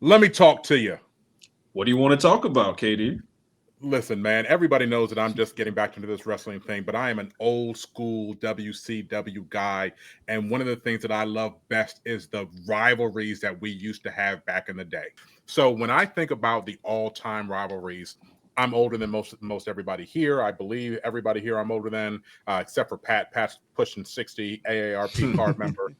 Let me talk to you. What do you want to talk about, KD? Listen, man, everybody knows that I'm just getting back into this wrestling thing, but I am an old school WCW guy. And one of the things that I love best is the rivalries that we used to have back in the day. So when I think about the all-time rivalries, I'm older than most everybody here. I believe everybody here I'm older than, except for Pat. Pat's pushing 60, AARP card member.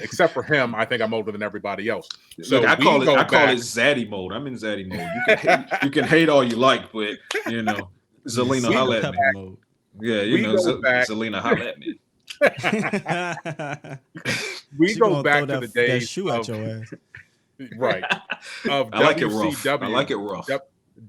Except for him, I think I'm older than everybody else. Look, So I we call it go I call it back. Zaddy mode. I'm in Zaddy mode. You can hate all you like, but you know, Zelina, We holla go at me. Pepper mode. Yeah, you we know, go back. Zelina, holla at me. We She go gonna throw back to the that days shoe at of your ass. right of I like it rough. I WCW. like it rough.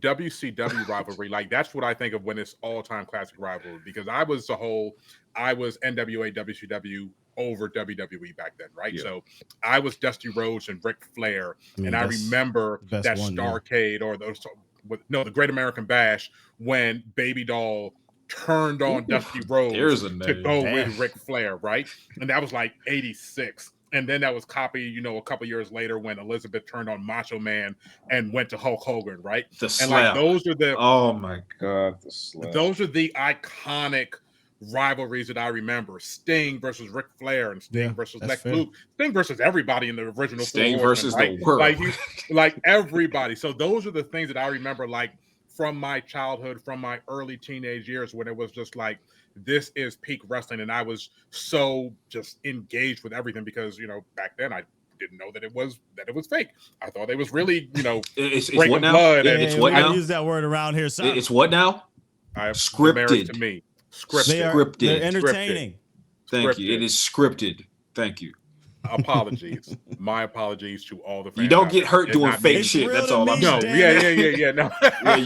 WCW rivalry, like that's what I think of when it's all-time classic rivalry. Because I was NWA WCW over WWE back then, right? Yeah. So I was Dusty Rhodes and Ric Flair, and I That's remember the best that one, yeah. Starcade or the Great American Bash when Baby Doll turned on Dusty Rhodes There's a to name. go with Damn. Ric Flair, right? And that was like '86. And then that was copied, a couple years later when Elizabeth turned on Macho Man and went to Hulk Hogan, right? The And like slap. Oh my god, the slap. those are the iconic rivalries that I remember. Sting versus Ric Flair and Sting Yeah, versus that's Lex fair. Luger. Sting versus everybody in the original Sting Four Horsemen, versus right? the world. Like everybody. So those are the things that I remember, like from my childhood, from my early teenage years, when it was just like this is peak wrestling, and I was so just engaged with everything because back then I didn't know that it was fake. I thought it was really It's breaking what now? blood. It's And what we now? don't use that word around here, son. It's what now? the marriage to Scripted. me. They're Scripted. entertaining. Thank you. Scripted. It is scripted. Thank you. Apologies. My apologies to all the fans. You don't out get there. hurt Did doing not fake mean- It's shit. real That's to all I'm me, No, saying. yeah. No. Yeah,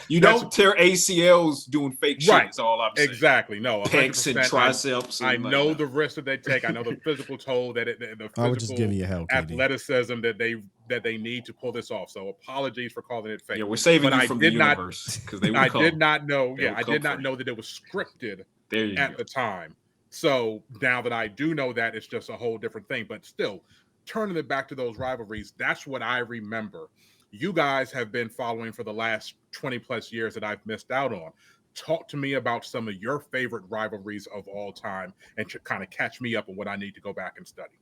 you don't tear ACLs doing fake shit. Right. That's all I'm saying. Exactly. No, Pecs and 100%. triceps. I And know like, the risk that they take. I know the physical toll the I was just physical giving you hell, KD. athleticism that they need to pull this off. So apologies for calling it fake. yeah, we're saving But you I from the did not- universe because they will I come. did not know. They Yeah, will I come did not for know you. that it was scripted There you at go. the time. So now that I do know that, it's just a whole different thing. But still, turning it back to those rivalries, that's what I remember. You guys have been following for the last 20 plus years that I've missed out on. Talk to me about some of your favorite rivalries of all time and to kind of catch me up on what I need to go back and study.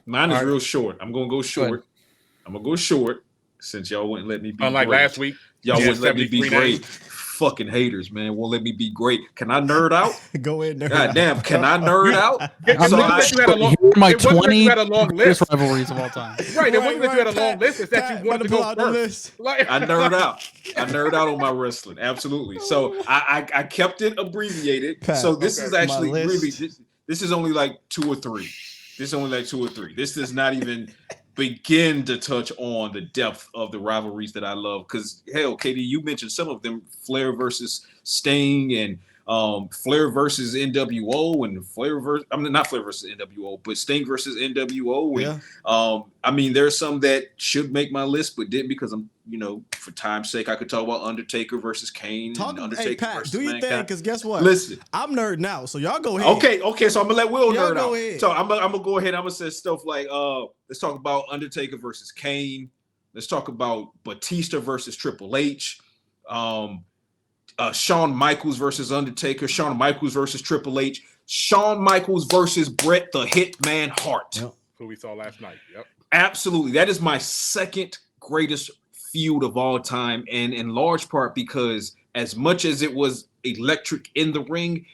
Mine is All right. real short. I'm gonna go short. I'm gonna go short since y'all wouldn't let me be Unlike great. last week, Y'all yeah, wouldn't let me be 73 great. names. Fucking haters, man, won't let me be great. Can I nerd out? Go ahead, nerd God out. damn, can I nerd out? It So wasn't I- that you had a long. Here are my It wasn't that 20 you had a long greatest list. rivalries of all time. Right. It wasn't that you had a long Pat, list. It's that Pat, you wanted to pull go out the first. list. Like, I nerd out. I nerd out on my wrestling. Absolutely. So I kept it abbreviated. Pat, So this okay. is actually My really list. this is only like 2 or 3. This is only like 2 or 3. This does not even begin to touch on the depth of the rivalries that I love. Because hell, Katie, you mentioned some of them: Flair versus Sting, and Flair versus NWO, and not Flair versus NWO, but Sting versus NWO. And Yeah. I mean, there's some that should make my list, but didn't because I'm, for time's sake, I could talk about Undertaker versus Kane. And Undertaker Hey, Pat, versus do your thing, Mankind. because guess what? Listen. I'm nerding out, so y'all go ahead. Okay, so I'm gonna let Will Y'all nerd go out. ahead. So I'm gonna go ahead. I'm gonna say stuff like, let's talk about Undertaker versus Kane. Let's talk about Batista versus Triple H. Shawn Michaels versus Undertaker. Shawn Michaels versus Triple H. Shawn Michaels versus Bret the Hitman Hart. Yep. who we saw last night. Yep. Absolutely. That is my second greatest feud of all time. And in large part because as much as it was electric in the ring,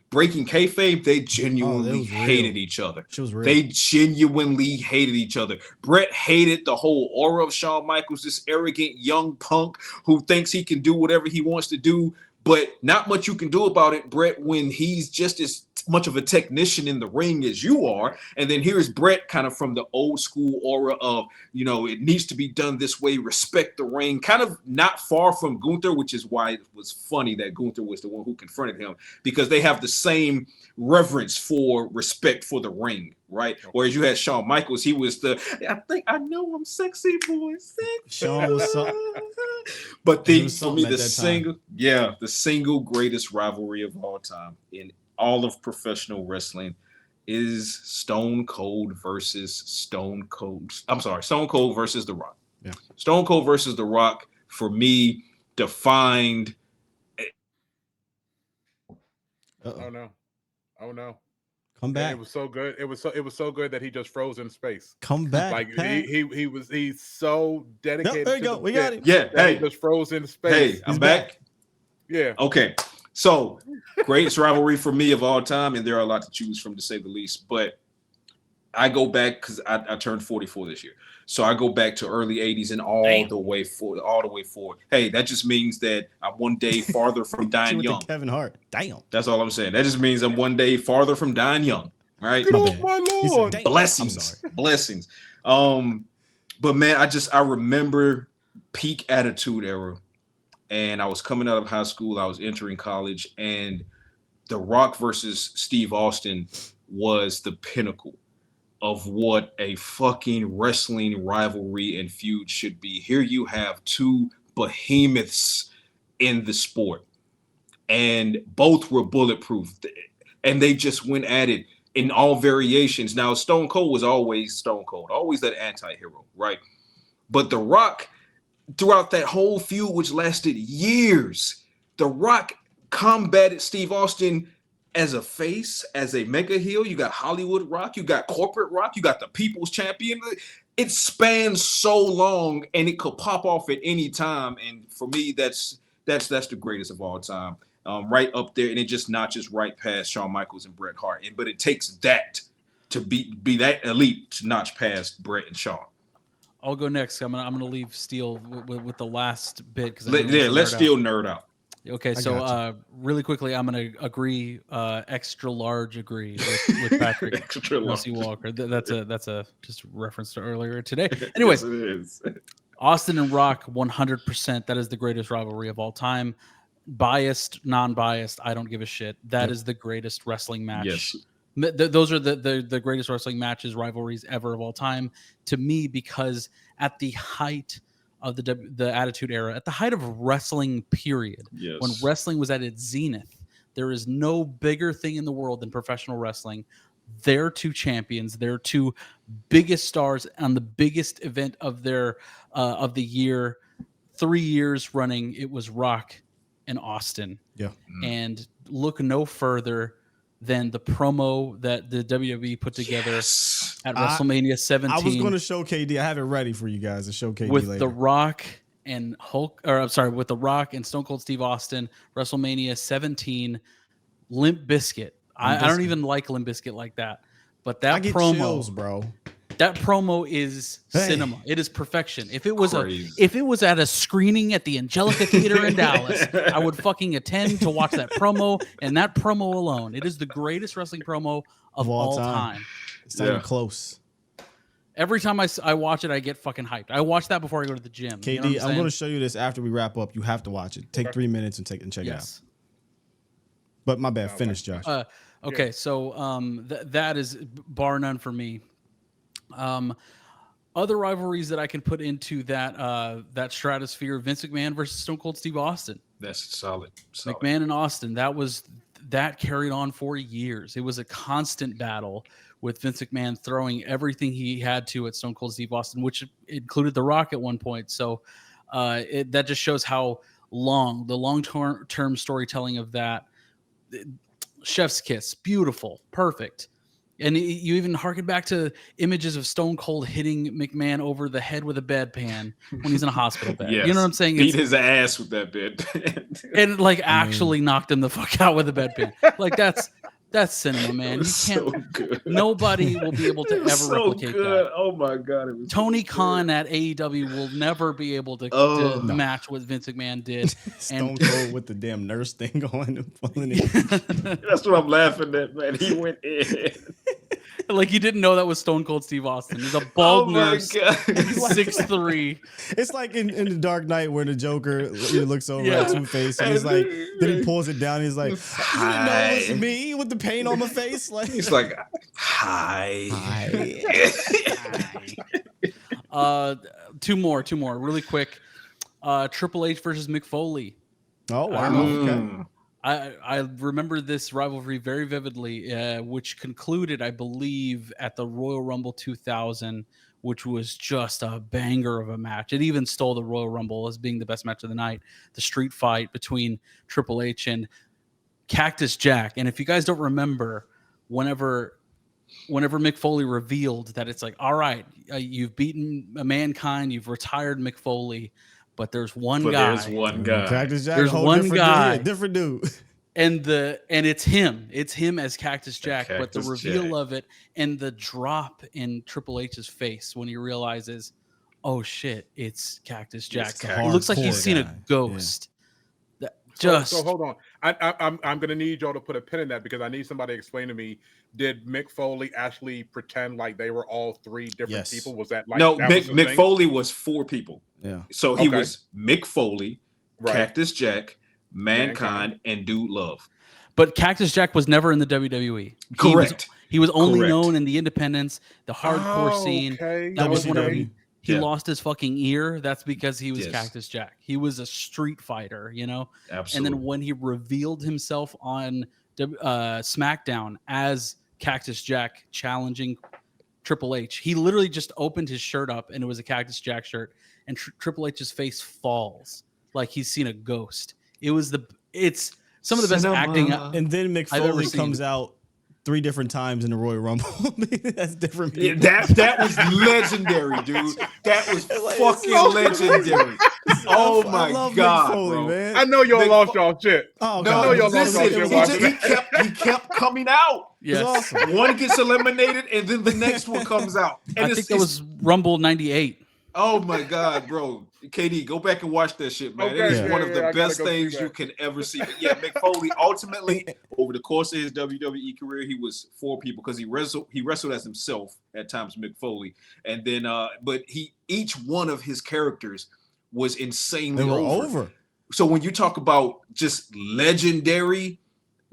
breaking kayfabe, they genuinely was real. hated each other. She was real. They genuinely hated each other. Bret hated the whole aura of Shawn Michaels, this arrogant young punk who thinks he can do whatever he wants to do, but not much you can do about it, Bret, when he's just as much of a technician in the ring as you are. And then here's Bret kind of from the old school aura of, it needs to be done this way, respect the ring, kind of not far from Gunther, which is why it was funny that Gunther was the one who confronted him, because they have the same reverence for respect for the ring, right? Whereas you had Shawn Michaels, he was I know I'm sexy boy, sexy. Shawn was so, But he the was for me, something at the that time. the single greatest rivalry of all time in all of professional wrestling is Stone Cold versus Stone Cold. I'm sorry, Stone Cold versus The Rock. Yeah. Stone Cold versus The Rock for me defined. Oh no. Oh no. Come back. It was so good. It was so good that he just froze in space. Come back. Like he's so dedicated. There you to go. the We got bit him. Yeah, that hey, he just froze in space. Hey, I'm back. Yeah. Okay. So greatest rivalry for me of all time, and there are a lot to choose from, to say the least. But I go back because I turned 44 this year, so I go back to early 80s and all the way forward. Hey, that just means that I'm one day farther from dying young. Kevin Hart. Damn. That's all I'm saying. That just means I'm one day farther from dying young. Right? Get off my lawn. Blessings. But man, I remember peak Attitude Era. And I was coming out of high school, I was entering college, and The Rock versus Steve Austin was the pinnacle of what a fucking wrestling rivalry and feud should be. Here you have two behemoths in the sport, and both were bulletproof, and they just went at it in all variations. Now, Stone Cold was always Stone Cold, always that anti-hero, right? But The Rock, throughout that whole feud, which lasted years, The Rock combated Steve Austin as a face, as a mega heel. You got Hollywood Rock, you got corporate Rock, you got the People's Champion. It spans so long, and it could pop off at any time. And for me, that's the greatest of all time, right up there. And it just notches right past Shawn Michaels and Bret Hart. But it takes that to be that elite to notch past Bret and Shawn. I'll go next. I'm gonna leave Steel with the last bit because let's Steel nerd out. Okay, so really quickly, I'm gonna agree, extra large agree with Patrick. Extra large. Walker. That's a just reference to earlier today. Anyways, yes, it is. Austin and Rock, 100%. That is the greatest rivalry of all time. Biased, non-biased, I don't give a shit. That is the greatest wrestling match. Yes. Those are the greatest wrestling matches, rivalries ever of all time to me, because at the height of the Attitude Era, at the height of wrestling, period, when wrestling was at its zenith, there is no bigger thing in the world than professional wrestling. Their two champions, their two biggest stars on the biggest event of their of the year, 3 years running, it was Rock and Austin. Yeah. And look no further than the promo that the WWE put together at WrestleMania 17. I was going to show KD. I have it ready for you guys to show KD with later. The Rock and with The Rock and Stone Cold Steve Austin, WrestleMania 17, Limp Bizkit. I don't even like Limp Bizkit like that, but that promo, chills, bro. That promo is cinema. It is perfection. If it was at a screening at the Angelica Theater in Dallas, I would fucking attend to watch that promo, and that promo alone. It is the greatest wrestling promo of all time. It's not even close. Every time I watch it, I get fucking hyped. I watch that before I go to the gym. KD, you know I'm going to show you this after we wrap up. You have to watch it. Take 3 minutes and check it out. But my bad. Finish, Josh. Okay, so that is bar none for me. Other rivalries that I can put into that stratosphere: Vince McMahon versus Stone Cold Steve Austin. That's solid. McMahon and Austin. That carried on for years. It was a constant battle with Vince McMahon throwing everything he had to at Stone Cold Steve Austin, which included The Rock at one point. So that just shows how long-term storytelling of that. Chef's kiss, beautiful, perfect. And you even harken back to images of Stone Cold hitting McMahon over the head with a bedpan when he's in a hospital bed. Yes. You know what I'm saying? Beat his ass with that bedpan. And actually knocked him the fuck out with a bedpan. Like that's cinema, man. You can't. So good. Nobody will be able to ever replicate that. Oh my god! It was Tony Khan at AEW will never be able to match what Vince McMahon did. Stone Cold with the damn nurse thing going and pulling it. That's what I'm laughing at, man. He went in. Like you didn't know that was Stone Cold Steve Austin. He's a bald nurse, 6'3". It's like in The Dark Knight where the Joker looks over at Two-Face and he's like, then he pulls it down. And he's like, you didn't know it was me with the paint on my face. Like he's like, hi. Two more, really quick. Triple H versus Mick Foley. Oh wow! Okay. I remember this rivalry very vividly, which concluded, I believe, at the Royal Rumble 2000, which was just a banger of a match. It even stole the Royal Rumble as being the best match of the night. The street fight between Triple H and Cactus Jack. And if you guys don't remember, whenever Mick Foley revealed that it's like, all right, you've beaten Mankind, you've retired Mick Foley, but there's one guy. There's one guy. Cactus Jack, There's one guy. Different dude. And it's him. It's him as Cactus Jack. But the reveal Jack. of it and the drop in Triple H's face when he realizes, oh shit, it's Cactus Jack. It looks like he's seen a ghost. Yeah. So hold on. I'm gonna need y'all to put a pin in that because I need somebody to explain to me. Did Mick Foley actually pretend like they were all three different people? Was that like no? That Mick Foley was 4 people. Yeah. So he was Mick Foley, right. Cactus Jack, Mankind, and Dude Love. But Cactus Jack was never in the WWE. Correct. He was only known in the independents, the hardcore scene. That was whenever he lost his fucking ear. That's because he was Cactus Jack. He was a street fighter, you know? Absolutely. And then when he revealed himself on SmackDown as Cactus Jack challenging Triple H, he literally just opened his shirt up and it was a Cactus Jack shirt, and Triple H's face falls like he's seen a ghost. It's some of the best acting. And then Mick Foley comes out 3 different times in the Royal Rumble. That's different. Yeah, that was legendary, dude. That was fucking legendary. Oh my god, Foley, bro. Man. I know y'all lost y'all shit. Oh, no, God. I know y'all lost y'all shit. He kept coming out. Yes. Awesome. One gets eliminated, and then the next one comes out. And I think that was Rumble '98. Oh my god, bro. KD, go back and watch that shit, man. It is one of the best things you can ever see. But yeah, Mick Foley, ultimately, over the course of his WWE career, he was 4 people because he wrestled as himself at times, Mick Foley. And then but each one of his characters was insanely over. So when you talk about just legendary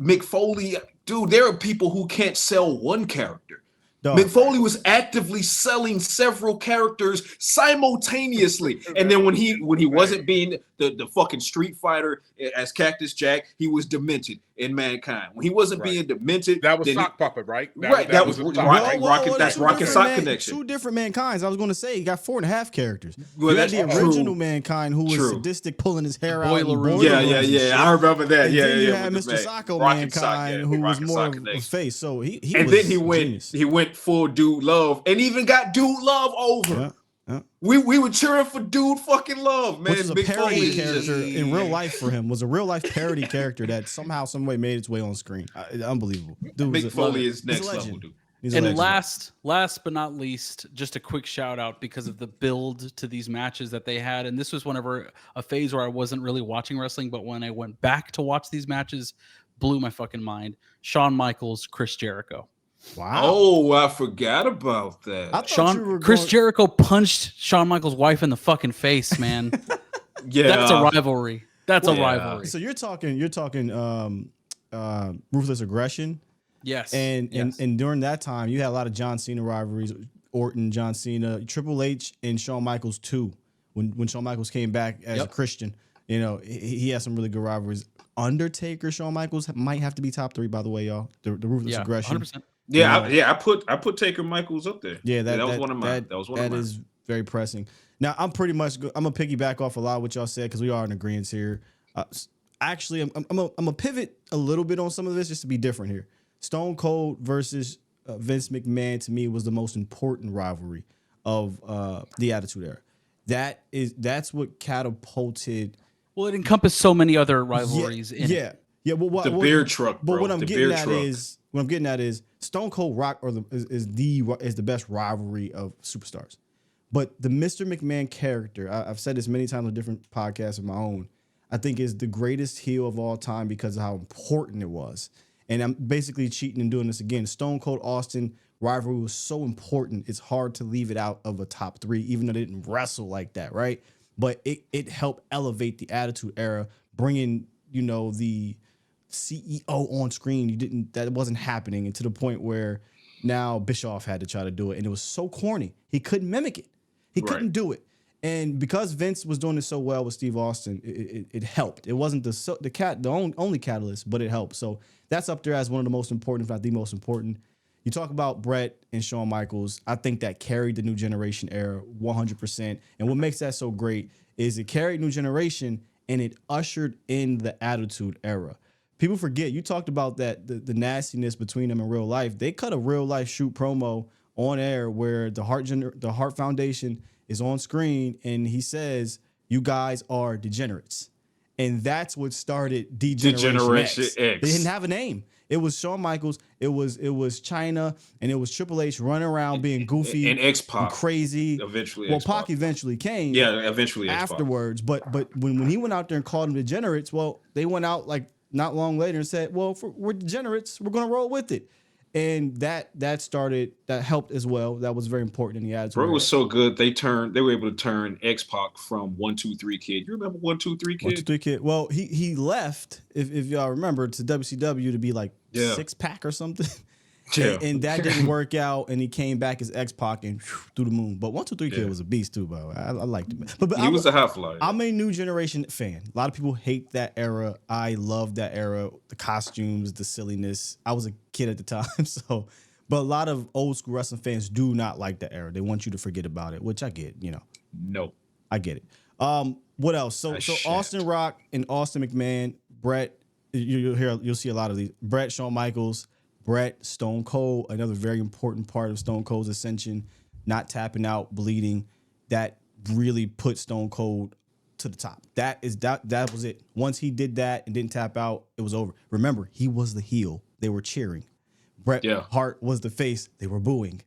Mick Foley, dude, there are people who can't sell one character. Mick Foley was actively selling several characters simultaneously, and then when he wasn't being the fucking street fighter as Cactus Jack, he was demented in Mankind. When he wasn't being demented, that was Sock Puppet, right? That was Rock and Sock Connection. 2 different Mankind's. I was going to say he got 4.5 characters. Well, you had the original Mankind who was sadistic, pulling his hair out. Yeah. I remember that. And then you had Mr. Sacco Mankind, who was more of a face. So he and was then he went full Dude Love and even got Dude Love over. Yeah. We were cheering for Dude fucking Love, man. Which is a parody character in real life for him. Was a real life parody character that somehow, some way made its way on screen. Unbelievable. Dude, Mick Foley is next level, dude. And last but not least, just a quick shout out because of the build to these matches that they had. And this was whenever a phase where I wasn't really watching wrestling, but when I went back to watch these matches, blew my fucking mind. Shawn Michaels, Chris Jericho. Wow. Oh, I forgot about that. Chris Jericho punched Shawn Michaels' wife in the fucking face, man. Yeah. That's a rivalry. That's a rivalry. So you're talking ruthless aggression. Yes. And during that time, you had a lot of John Cena rivalries. Orton, John Cena, Triple H, and Shawn Michaels too. When Shawn Michaels came back as a Christian, you know, he had some really good rivalries. Undertaker, Shawn Michaels might have to be top 3, by the way, y'all. The ruthless aggression. 100%. Yeah, I put Taker Michaels up there. Yeah, that was one of mine. That is very pressing. Now I'm gonna piggyback off a lot of what y'all said because we are in agreement here. Actually, I'm gonna pivot a little bit on some of this just to be different here. Stone Cold versus Vince McMahon to me was the most important rivalry of the Attitude Era. That's what catapulted. Well, it encompassed so many other rivalries. Yeah. Well, the beer truck, bro. But what I'm getting at is Stone Cold Rock is the best rivalry of superstars. But the Mr. McMahon character, I've said this many times on different podcasts of my own, I think is the greatest heel of all time because of how important it was. And I'm basically cheating and doing this again. Stone Cold Austin rivalry was so important. It's hard to leave it out of a top 3, even though they didn't wrestle like that, right? But it helped elevate the Attitude Era, bringing, the CEO on screen. That wasn't happening, and to the point where now Bischoff had to try to do it, and it was so corny. He couldn't mimic it. He couldn't do it. And because Vince was doing it so well with Steve Austin, it helped. It wasn't the only catalyst, but it helped. So that's up there as one of the most important, if not the most important. You talk about Bret and Shawn Michaels. I think that carried the New Generation era 100%. And what makes that so great is it carried New Generation and it ushered in the Attitude Era. People forget, you talked about that, the nastiness between them in real life. They cut a real life shoot promo on air where the Hart Foundation is on screen and he says, "You guys are degenerates." And that's what started Degeneration X. They didn't have a name. It was Shawn Michaels, it was Chyna, and it was Triple H running around being goofy and X-Pac, crazy. Eventually, well, Pac eventually came. Yeah, eventually afterwards. But when he went out there and called them degenerates, well, they went out like not long later and said, "Well, we're degenerates, we're gonna roll with it." And that helped as well. That was very important in the Attitude Era. Bro, it was so good. They were able to turn X-Pac from 1-2-3 Kid. You remember 1-2-3 Kid? 1-2-3 Kid. Well, he left, if y'all remember, to WCW to be like 6-pack or something. Yeah. And that didn't work out, and he came back as X-Pac and through the moon. But 1-2-3 Kid was a beast too, bro. I liked him. But he was a half-life. I'm a New Generation fan. A lot of people hate that era. I love that era. The costumes, the silliness. I was a kid at the time, so. But a lot of old school wrestling fans do not like that era. They want you to forget about it, which I get. No, I get it. What else? So Austin Rock and Austin McMahon, Bret. You'll see a lot of these. Bret, Shawn Michaels. Bret, Stone Cold, another very important part of Stone Cold's ascension, not tapping out, bleeding, that really put Stone Cold to the top. That was it. Once he did that and didn't tap out, it was over. Remember, he was the heel. They were cheering. Bret Hart was the face. They were booing.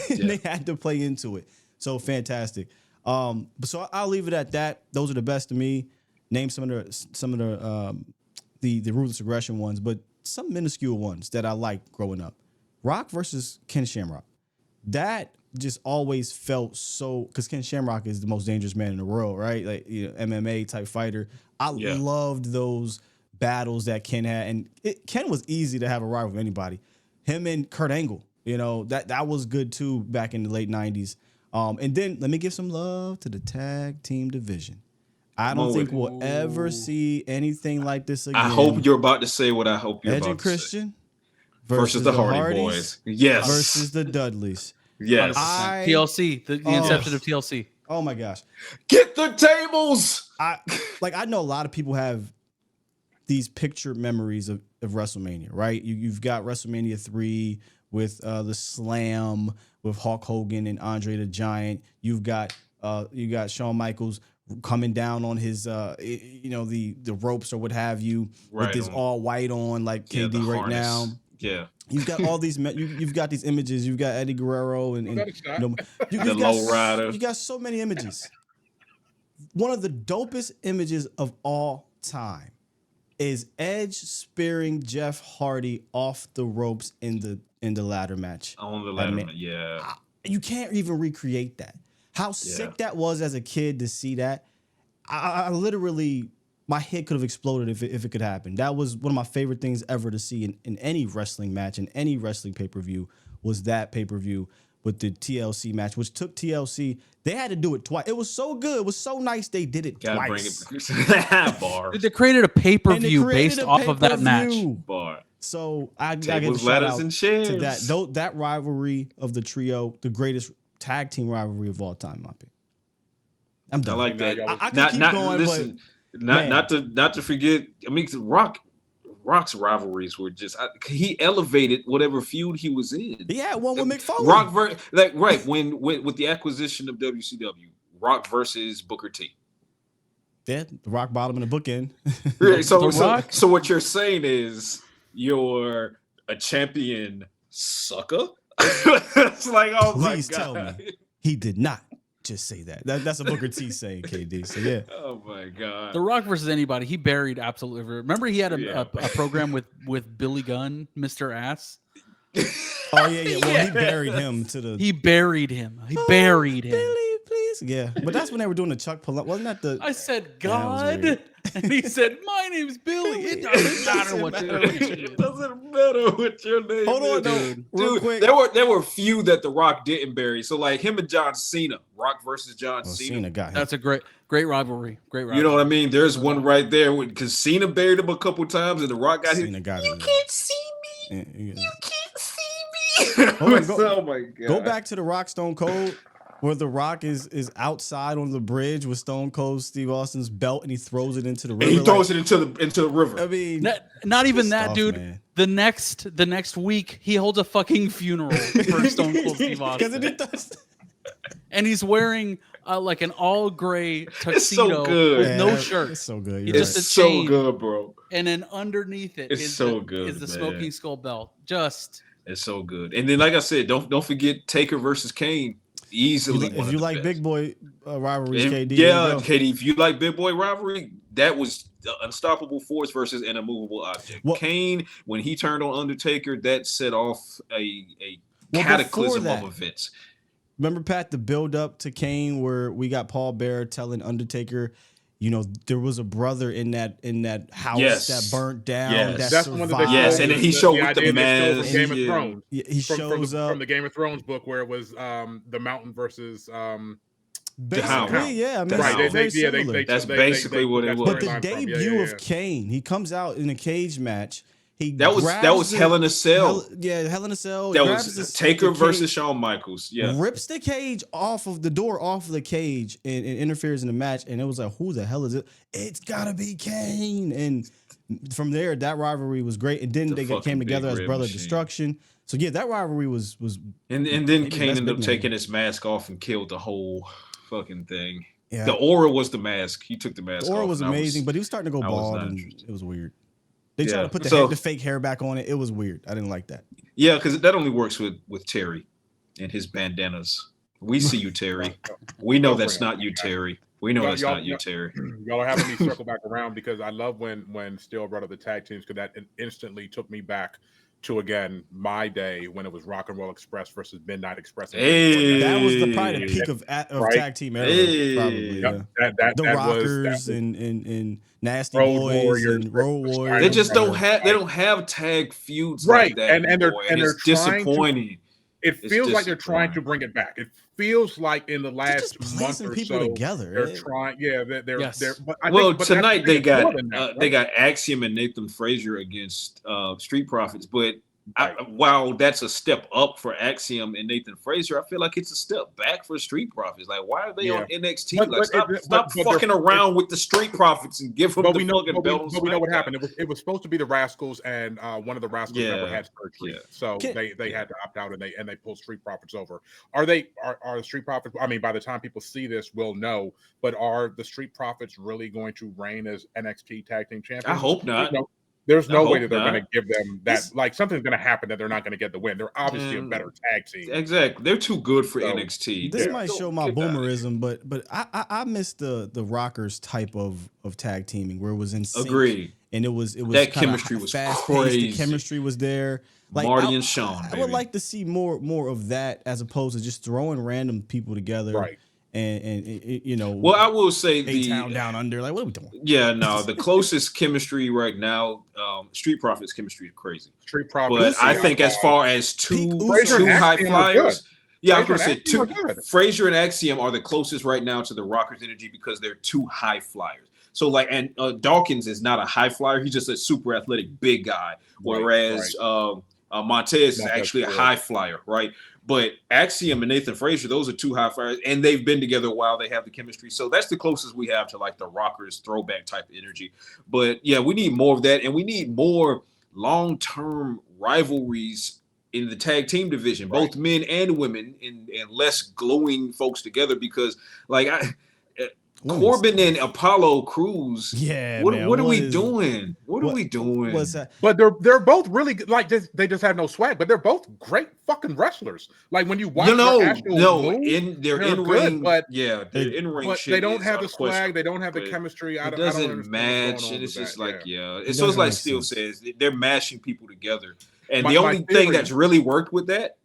They had to play into it. So fantastic. So I'll leave it at that. Those are the best to me. Name some of the ruthless aggression ones, but some minuscule ones that I liked growing up. Rock versus Ken Shamrock. That just always felt so, because Ken Shamrock is the most dangerous man in the world, right? Like, MMA type fighter. I loved those battles that Ken had, and Ken was easy to have a rival with anybody. Him and Kurt Angle, that was good too back in the late 90s. And then let me give some love to the tag team division. I don't think we'll ever see anything like this again. I hope you're about to say what I hope you're Edge about and to Christian say. Versus the Hardy Boys. Yes. Versus the Dudleys. Yes. TLC, the inception of TLC. Oh my gosh. Get the tables. I know a lot of people have these picture memories of WrestleMania, right? You've got WrestleMania 3 with the Slam with Hulk Hogan and Andre the Giant. You got Shawn Michaels coming down on his the ropes or what have you, with this all white on like KD right now. Yeah. You've got all these you've got these images. You've got Eddie Guerrero and the low rider. You got so many images. One of the dopest images of all time is Edge spearing Jeff Hardy off the ropes in the ladder match. On the ladder match, yeah. You can't even recreate that. How sick that was as a kid to see that. I literally, my head could have exploded if it could happen. That was one of my favorite things ever to see in any wrestling match, in any wrestling pay-per-view, was that pay-per-view with the TLC match, which took TLC. They had to do it twice. It was so good. It was so nice they did it twice. Bar. They created a pay-per-view based off of that match. Bar. So I got to shout out to that rivalry of the trio, the greatest tag team rivalry of all time, in my opinion. I'm done. I like that. I can keep going, listen, not to forget. I mean, Rock's rivalries were just he elevated whatever feud he was in. He had one with Mick Foley. With the acquisition of WCW, Rock versus Booker T. Yeah, the rock bottom and the bookend. So what you're saying is you're a champion sucker. It's like, oh please my God. tell me he did not just say that. That's a Booker T saying, KD. So yeah. Oh my God. The Rock versus anybody, he buried absolutely everyone. Remember he had a program with Billy Gunn, Mr. Ass. Oh yeah. Well, he buried him to the. He buried him. Billy, please. Yeah, but that's when they were doing the Chuck Palumbo. Wasn't that the? I said God. And he said, "My name's Billy. It doesn't matter what your name It is." doesn't matter what your name Hold on, is. though, real Dude, quick. there were a few that The Rock didn't bury. So like him and John Cena, Rock versus John Cena. Cena got him. That's a great rivalry. Great rivalry. You know what I mean? There's one right there because Cena buried him a couple times and The Rock got Cena him. got You him. can't see me. Yeah. You can't see me. Hold on, Oh my god. Go back to the Rock Stone Cold, where the Rock is outside on the bridge with Stone Cold Steve Austin's belt, and he throws it into the river. And he throws it into the river. I mean, Not even pissed that, off, dude. man. The next week, he holds a fucking funeral for Stone Cold Steve Austin, Because it does. and he's wearing like an all gray It's so tuxedo good. with no Yeah, shirt. It's so good. It's You're just right. a so chain. good, bro. And then underneath it It's is so the, good, is the man. smoking skull belt. Just It's so good. And then, like I said, don't forget Taker versus Kane. Easily, if you like big boy rivalries, And- KD. yeah, there you go. KD. If you like big boy rivalry, that was the unstoppable force versus an immovable object. Well- Kane, when he turned on Undertaker, that set off a Well, cataclysm before of that- events. Remember, Pat, the build up to Kane, where we got Paul Bearer telling Undertaker, you know, there was a brother in that house Yes. that burnt down. Yes. That That's one of the survived. Yes, and then he showed with the idea they stole mask. from Game of Yeah. Thrones. He shows up. From the Game of Thrones book where it was the Mountain versus Hound. Basically, yeah. I mean, Right, it's very similar. That's basically what it that was. But the storyline from. debut Yeah. of Kane, he comes out in a cage match. He That was Hell in a Cell. Hell in a Cell. He That grabs was the Taker cage, versus Shawn Michaels. Yeah. rips the cage off of the door, off of the cage, and interferes in the match. And it was like, who the hell is it? It's gotta be Kane. And from there, that rivalry was great. And then The they fucking came together Big as Red Brother Machine. Destruction. So yeah, that rivalry was And then Maybe Kane that's ended up big taking man. his mask off and killed the whole fucking thing. yeah. The aura was the mask. He took the mask The aura off. was and I amazing, but he was starting to go I was bald, not and interested. it was weird. They tried Yeah. to put So- the fake hair back on it. It was weird. I didn't like that. Yeah, because that only works with Terry and his bandanas. We see you, Terry. We know that's not you, Terry. We know that's not you, Terry. Y'all are having me circle back around because I love when Steel brought up the tag teams because that instantly took me back to again my day when it was Rock and Roll Express versus Midnight Express. Hey. That was probably the peak of Right. tag team era, Hey. probably. Yep, Yeah. that The was Rockers and Nasty Road Boys Warriors, and Road Steiner Warriors. They just don't Brothers. have tag feuds Right, like that and they're- anymore, and they're it's trying to- disappointing. It It's feels like they're trying to disappointing. bring it back. It feels like in the They're last just month placing or people so, together. they're trying. Yeah, they're. Yes. But I Well, think, but tonight I they think it's more got than that, they right? got Axiom and Nathan Frazier against Street Profits, but Right. while that's a step up for Axiom and Nathan Frazier, I feel like it's a step back for Street Profits. Like, why are they Yeah. on NXT? But- like, but stop, it- stop but fucking they're- around with the Street Profits and give them But the we know, fucking but belt on we know what SmackDown. happened. It was supposed to be the Rascals, and one of the Rascals never Yeah, had surgery, yeah. so Can- they had to opt out, and they pulled Street Profits over. Are the Street Profits? I mean, by the time people see this, we'll know. But are the Street Profits really going to reign as NXT Tag Team Champions? I hope not. There's I no way hope that they're going not. to give them that. This- Like something's going to happen that they're not going to get the win. They're obviously a better tag team. Exactly, they're too good for So, NXT. This Yeah. might Don't show my get outta here. boomerism, but I miss the Rockers type of tag teaming where it was in sync. Agreed. And it was That kinda chemistry was fast-paced. crazy. The chemistry was there. Marty and Shawn, I baby. would like to see more of that as opposed to just throwing random people together. Right. And you know, Well, I will say A Town Down Under. Like, what are we doing? Yeah, no, the closest chemistry right now, Street Profits chemistry is crazy. Street Profits. But I think as far as Pete two Frazier and high Axiom are flyers, yeah, I was Frazier gonna and say Axiom are good. Frazier and Axiom are the closest right now to the Rockers energy because they're two high flyers. So like, and Dawkins is not a high flyer; he's just a super athletic big guy. Whereas Montez is Montez actually a Ford. high flyer, right? But Axiom and Nathan Frazier, those are two high flyers, and they've been together a while. They have the chemistry, so that's the closest we have to like the Rockers throwback type energy. But yeah, we need more of that, and we need more long-term rivalries in the tag team division, Right. both men and women, and less gluing folks together because like Corbin and Apollo Crews. Yeah, What man, are we is- doing? What are we doing? What's that? But they're both really good. Like they just have no swag, but they're both great fucking wrestlers. Like when you watch their actual moves, in their they're in good, ring, but- yeah, their in ring but shit. they don't is have the swag. unquestionable. They don't have the but chemistry. I It don't understand doesn't what's match, going on and it's with just that, like yeah. It's doesn't like make Steel sense. says, they're mashing people together, and My the only theory- thing that's really worked with that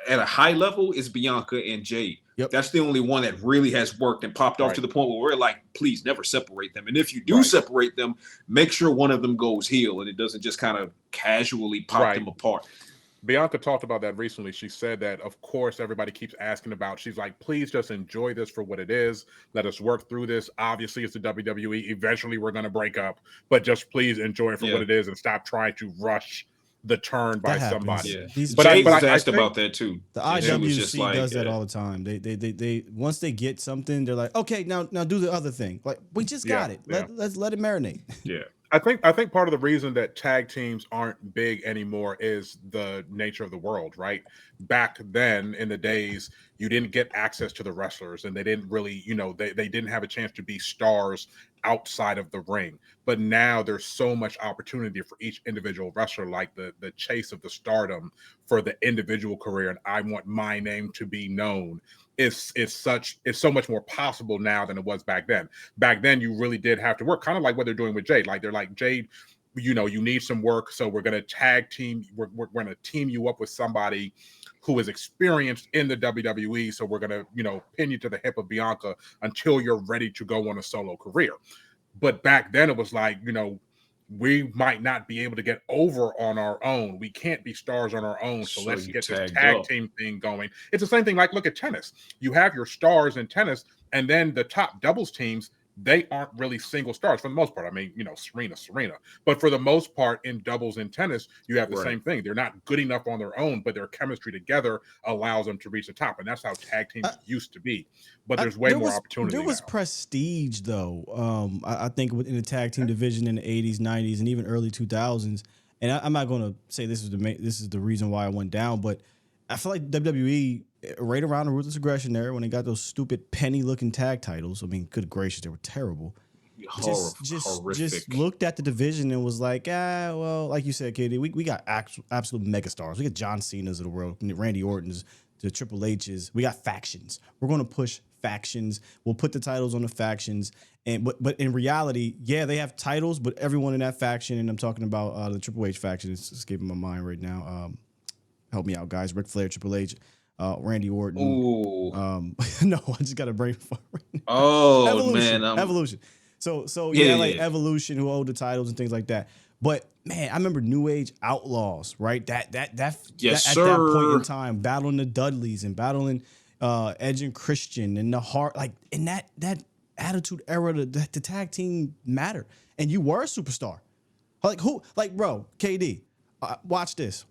at a high level is Bianca and Jade. Yep. That's the only one that really has worked and popped off Right. to the point where we're like, please never separate them. And if you do Right. separate them, make sure one of them goes heel and it doesn't just kind of casually pop Right. them apart. Bianca talked about that recently. She said that, of course, everybody keeps asking about. She's like, please just enjoy this for what it is. Let us work through this. Obviously, it's the WWE. Eventually, we're going to break up, but just please enjoy it for what it is and stop trying to rush the turn by That happens. somebody. Yeah. These But Jade was I asked think- about that too. The And she was IWC just like, does that all the time. They once they get something, they're like, okay, now do the other thing. Like, we just got it. Let's let it marinate. Yeah. I think part of the reason that tag teams aren't big anymore is the nature of the world, right? Back then in the days, you didn't get access to the wrestlers and they didn't really, they didn't have a chance to be stars outside of the ring. But now there's so much opportunity for each individual wrestler, like the chase of the stardom for the individual career. And I want my name to be known. It's so much more possible now than it was back then. Back then, you really did have to work, kind of like what they're doing with Jade. Like they're like, Jade, you need some work, so we're gonna tag team. We're gonna team you up with somebody who is experienced in the WWE. So we're gonna pin you to the hip of Bianca until you're ready to go on a solo career. But back then, it was like we might not be able to get over on our own. We can't be stars on our own. So let's get this tag team thing going. It's the same thing. Like, look at tennis. You have your stars in tennis, and then the top doubles teams, they aren't really single stars for the most part. I mean, Serena. But for the most part, in doubles in tennis, you have the same thing. They're not good enough on their own, but their chemistry together allows them to reach the top. And that's how tag teams used to be. But there's way more opportunity. There was prestige, though. I think within the tag team division in the 80s, 90s, and even early 2000s. And I'm not going to say this is the reason why I went down, but I feel like WWE, right around the Ruthless Aggression era, when they got those stupid penny-looking tag titles. I mean, good gracious, they were terrible. Just looked at the division and was like, well, like you said, KD, we got absolute megastars. We got John Cena's of the world, Randy Orton's, the Triple H's. We got factions. We're going to push factions. We'll put the titles on the factions. But in reality, yeah, they have titles, but everyone in that faction, and I'm talking about the Triple H faction, it's escaping my mind right now. Help me out, guys. Ric Flair, Triple H, Randy Orton. Ooh. No, I just got a brain fart right now. Oh, Evolution. man. Evolution. So Evolution, who hold the titles and things like that. But man, I remember New Age Outlaws, right? At that point in time, battling the Dudleys and battling Edge and Christian and the Hart, like in that Attitude Era, the tag team mattered, and you were a superstar. Like who? Like bro, KD, watch this.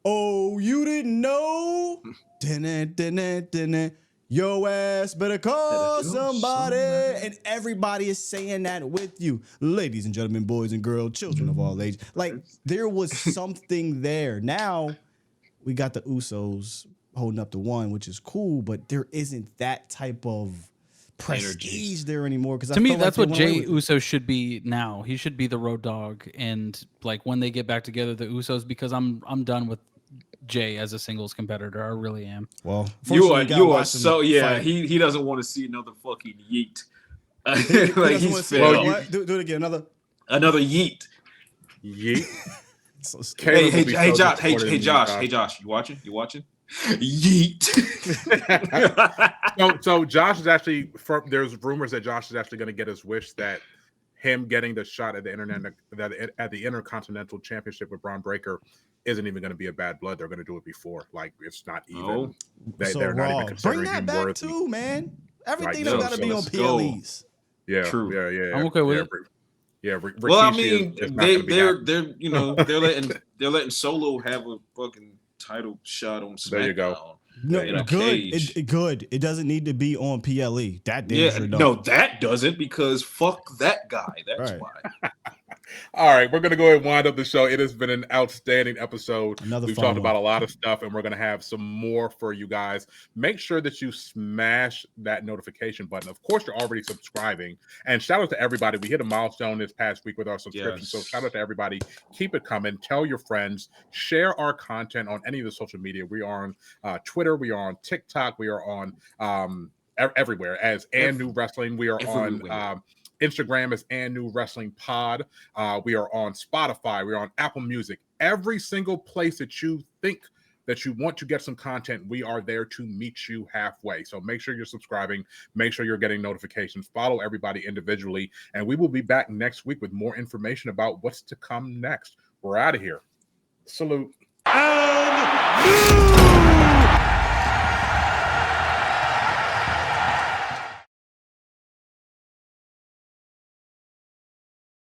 Oh, you didn't know? Yo ass better call somebody. And everybody is saying that with you. Ladies and gentlemen, boys and girls, children of all ages. Like, there was something there. Now, we got the Usos holding up the one, which is cool, but there isn't that type of prestige there anymore. To me, that's what Jey Uso should be now. He should be the road dog. And, like, when they get back together, the Usos, because I'm done with Jay as a singles competitor. I really am. Well, you are so fight. He doesn't want to see another fucking yeet. Like he's do it again. Another yeet. So hey Josh, you watching? Yeet. So Josh is actually there's rumors that Josh is actually going to get his wish that him getting the shot at the Intercontinental Championship with Braun Breaker isn't even going to be a bad blood. They're going to do it before. Like, it's not even. They're not even considering bring that him back worthy. too, man. Everything Like, got to be on PLEs. Yeah, true. Yeah. I'm okay with it. Yeah, well, I mean, they're letting Solo have a fucking title shot on SmackDown. There you go. No, good. It doesn't need to be on PLE. That damn sure don't. No, that doesn't, because fuck that guy. That's why. All right, we're going to go ahead and wind up the show. It has been an outstanding episode. We've talked about a lot of stuff, and we're going to have some more for you guys. Make sure that you smash that notification button. Of course, you're already subscribing. And shout out to everybody. We hit a milestone this past week with our subscription. Yes. So shout out to everybody. Keep it coming. Tell your friends. Share our content on any of the social media. We are on Twitter. We are on TikTok. We are on everywhere as And New Wrestling. We are everywhere. On Instagram is And New Wrestling Pod. We are on Spotify. We're on Apple Music. Every single place that you think that you want to get some content, we are there to meet you halfway. So make sure you're subscribing, make sure you're getting notifications, follow everybody individually, and we will be back next week with more information about what's to come next. We're out of here. Salute. And